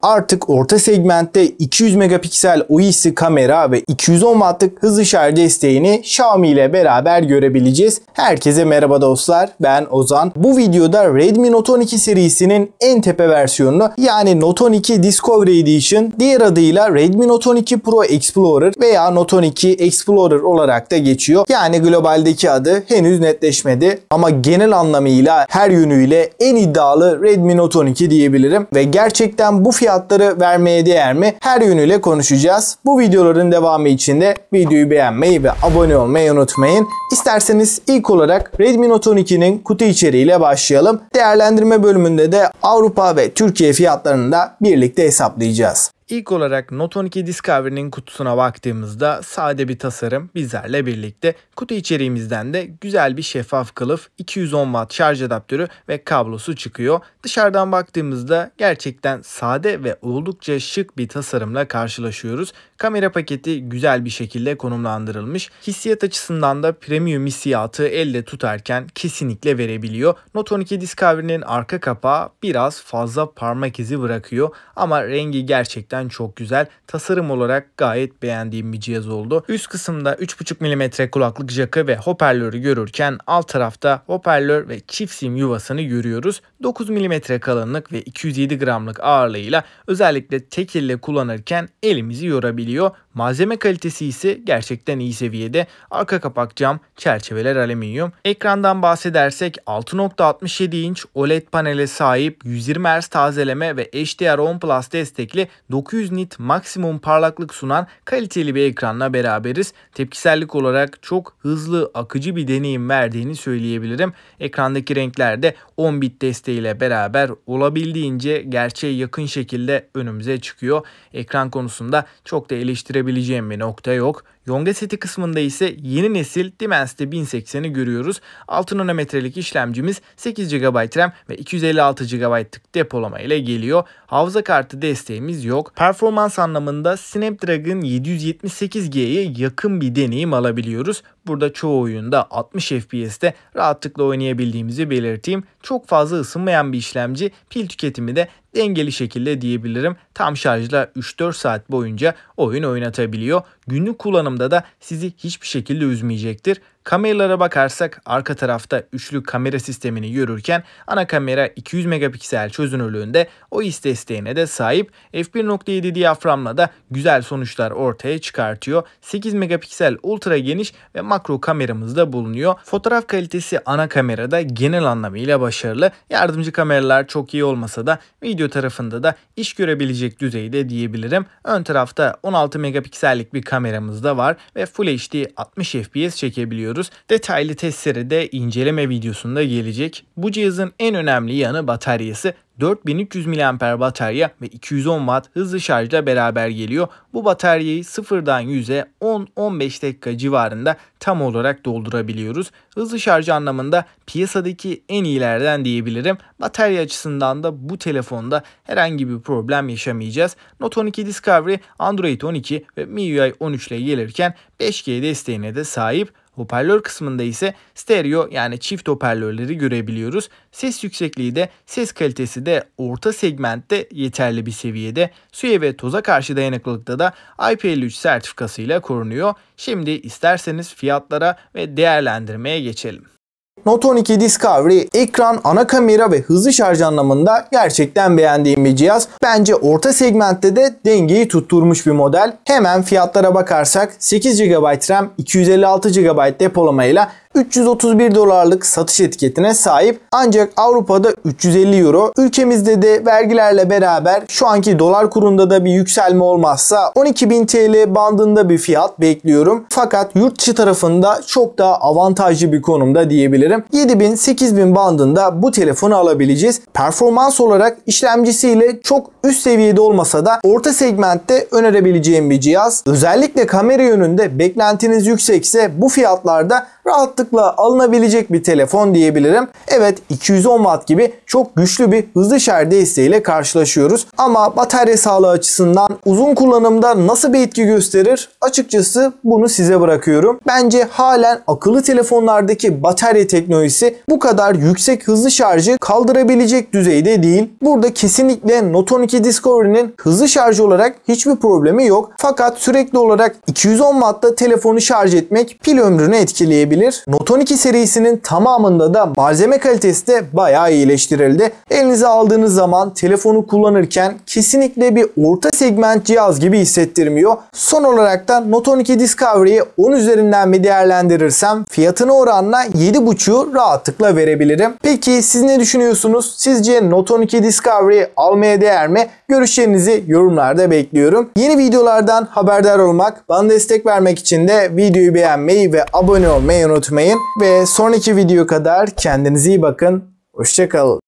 Artık orta segmentte 200 megapiksel OIS'i kamera ve 210 wattlık hızlı şarj desteğini Xiaomi ile beraber görebileceğiz. Herkese merhaba dostlar, ben Ozan. Bu videoda Redmi Note 12 serisinin en tepe versiyonunu, yani Note 12 Discovery Edition, diğer adıyla Redmi Note 12 Pro Explorer veya Note 12 Explorer olarak da geçiyor. Yani globaldeki adı henüz netleşmedi ama genel anlamıyla her yönüyle en iddialı Redmi Note 12 diyebilirim ve gerçekten bu fiyatları vermeye değer mi? Her yönüyle konuşacağız. Bu videoların devamı için de videoyu beğenmeyi ve abone olmayı unutmayın. İsterseniz ilk olarak Redmi Note 12'nin kutu içeriğiyle başlayalım. Değerlendirme bölümünde de Avrupa ve Türkiye fiyatlarını da birlikte hesaplayacağız. İlk olarak Note 12 Discovery'nin kutusuna baktığımızda sade bir tasarım bizlerle birlikte. Kutu içeriğimizden de güzel bir şeffaf kılıf, 210 watt şarj adaptörü ve kablosu çıkıyor. Dışarıdan baktığımızda gerçekten sade ve oldukça şık bir tasarımla karşılaşıyoruz. Kamera paketi güzel bir şekilde konumlandırılmış. Hissiyat açısından da premium hissiyatı elde tutarken kesinlikle verebiliyor. Note 12 Discovery'nin arka kapağı biraz fazla parmak izi bırakıyor ama rengi gerçekten çok güzel. Tasarım olarak gayet beğendiğim bir cihaz oldu. Üst kısımda 3.5 mm kulaklık jackı ve hoparlörü görürken alt tarafta hoparlör ve çift sim yuvasını görüyoruz. 9 mm kalınlık ve 207 gramlık ağırlığıyla özellikle tek elle kullanırken elimizi yorabiliyor. Malzeme kalitesi ise gerçekten iyi seviyede. Arka kapak cam, çerçeveler alüminyum. Ekrandan bahsedersek 6.67 inç OLED panele sahip, 120 Hz tazeleme ve HDR10 Plus destekli 900 nit maksimum parlaklık sunan kaliteli bir ekranla beraberiz. Tepkisellik olarak çok hızlı, akıcı bir deneyim verdiğini söyleyebilirim. Ekrandaki renkler de 10 bit desteğiyle beraber olabildiğince gerçeğe yakın şekilde önümüze çıkıyor. Ekran konusunda çok da eleştirebileceğim bir nokta yok. Yonga seti kısmında ise yeni nesil Dimensity 1080'i görüyoruz. 6 nanometrelik işlemcimiz 8 GB RAM ve 256 GB'lık depolama ile geliyor. Hafıza kartı desteğimiz yok. Performans anlamında Snapdragon 778G'ye yakın bir deneyim alabiliyoruz. Burada çoğu oyunda 60 FPS'te rahatlıkla oynayabildiğimizi belirteyim. Çok fazla ısınmayan bir işlemci, pil tüketimi de dengeli şekilde diyebilirim. Tam şarjla 3-4 saat boyunca oyun oynatabiliyor. Günlük kullanımda da sizi hiçbir şekilde üzmeyecektir. Kameralara bakarsak arka tarafta üçlü kamera sistemini görürken ana kamera 200 megapiksel çözünürlüğünde OIS desteğine de sahip. f1.7 diyaframla da güzel sonuçlar ortaya çıkartıyor. 8 megapiksel ultra geniş ve makro kameramız da bulunuyor. Fotoğraf kalitesi ana kamerada genel anlamıyla başarılı. Yardımcı kameralar çok iyi olmasa da video tarafında da iş görebilecek düzeyde diyebilirim. Ön tarafta 16 megapiksellik bir kameramız da var ve Full HD 60 FPS çekebiliyoruz. Detaylı testleri de inceleme videosunda gelecek. Bu cihazın en önemli yanı bataryası. 4300 mAh batarya ve 210 Watt hızlı şarjla beraber geliyor. Bu bataryayı sıfırdan 100'e 10-15 dakika civarında tam olarak doldurabiliyoruz. Hızlı şarj anlamında piyasadaki en iyilerden diyebilirim. Batarya açısından da bu telefonda herhangi bir problem yaşamayacağız. Note 12 Discovery Android 12 ve MIUI 13 ile gelirken 5G desteğine de sahip. Hoparlör kısmında ise stereo, yani çift hoparlörleri görebiliyoruz. Ses yüksekliği de ses kalitesi de orta segmentte yeterli bir seviyede. Suya ve toza karşı dayanıklılıkta da IP53 sertifikasıyla korunuyor. Şimdi isterseniz fiyatlara ve değerlendirmeye geçelim. Note 12 Discovery ekran, ana kamera ve hızlı şarj anlamında gerçekten beğendiğim bir cihaz. Bence orta segmentte de dengeyi tutturmuş bir model. Hemen fiyatlara bakarsak 8 GB RAM, 256 GB depolamayla $331'lık satış etiketine sahip, ancak Avrupa'da 350 euro. Ülkemizde de vergilerle beraber şu anki dolar kurunda da bir yükselme olmazsa 12.000 TL bandında bir fiyat bekliyorum. Fakat yurt dışı tarafında çok daha avantajlı bir konumda diyebilirim. 7.000-8.000 bandında bu telefonu alabileceğiz. Performans olarak işlemcisiyle çok üst seviyede olmasa da orta segmentte önerebileceğim bir cihaz. Özellikle kamera yönünde beklentiniz yüksekse bu fiyatlarda rahatlıkla alınabilecek bir telefon diyebilirim. Evet, 210 Watt gibi çok güçlü bir hızlı şarj desteğiyle karşılaşıyoruz. Ama batarya sağlığı açısından uzun kullanımda nasıl bir etki gösterir? Açıkçası bunu size bırakıyorum. Bence halen akıllı telefonlardaki batarya teknolojisi bu kadar yüksek hızlı şarjı kaldırabilecek düzeyde değil. Burada kesinlikle Note 12 Discovery'nin hızlı şarj olarak hiçbir problemi yok. Fakat sürekli olarak 210 Watt'ta telefonu şarj etmek pil ömrünü etkileyebilir. Note 12 serisinin tamamında da malzeme kalitesi de bayağı iyileştirildi. Elinize aldığınız zaman telefonu kullanırken kesinlikle bir orta segment cihaz gibi hissettirmiyor. Son olarak da Note 12 Discovery'yi 10 üzerinden mi değerlendirirsem fiyatına oranla 7.5'u rahatlıkla verebilirim. Peki siz ne düşünüyorsunuz? Sizce Note 12 Discovery almaya değer mi? Görüşlerinizi yorumlarda bekliyorum. Yeni videolardan haberdar olmak, bana destek vermek için de videoyu beğenmeyi ve abone olmayı unutmayın. Ve sonraki video kadar kendinize iyi bakın. Hoşça kalın.